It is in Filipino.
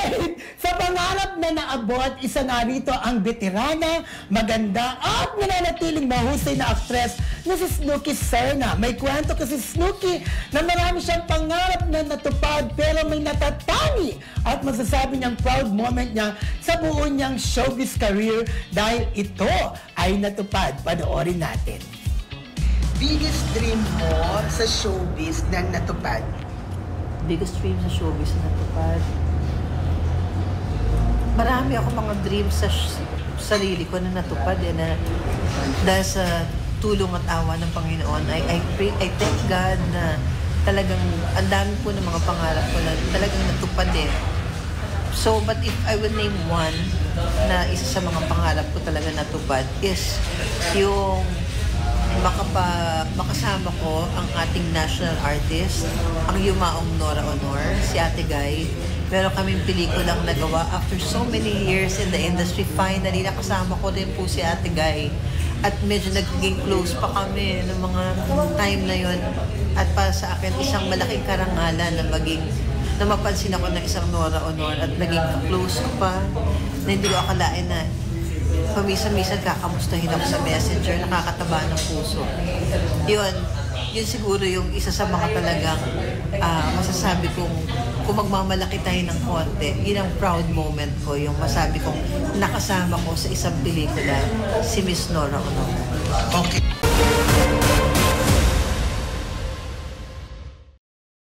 Alright! Sa pangarap na naabot, isa nga rito ang veterana, maganda at nananatiling mahusay na aktres na si Snooki Serna. May kwento kasi Snooki na marami siyang pangarap na natupad pero may natatangi at masasabi niyang proud moment niya sa buo niyang showbiz career dahil ito ay natupad. Panoorin natin. Biggest dream mo sa showbiz na natupad? Biggest dream sa showbiz na natupad? Marami ako mga dreams sa sarili ko na natupad na dahil sa tulong at awa ng Panginoon. I thank God na talagang ang dami po ng mga pangarap ko na talagang natupad So, but if I would name one na isa sa mga pangarap ko talaga natupad is yung makasama ko ang ating national artist, ang yumaong Nora Honor, si Ate Guy. Meron kaming pelikulang nagawa after so many years in the industry. Finally, nakasama ko din po si Ate Guy. At medyo naging close pa kami ng mga time na yon. At para sa akin, isang malaking karangalan na mapansin ako ng isang Nora Honor at naging close ko pa na hindi ko akalain na pamisa-misa kakamustahin ako sa messenger, nakakataba ng puso. Yun siguro yung isa sa mga talagang masasabi kong kung magmamalaki tayo ng konti, yun ang proud moment ko, yung masabi kong nakasama ko sa isang pelikula, si Miss Nora Honor. Okay.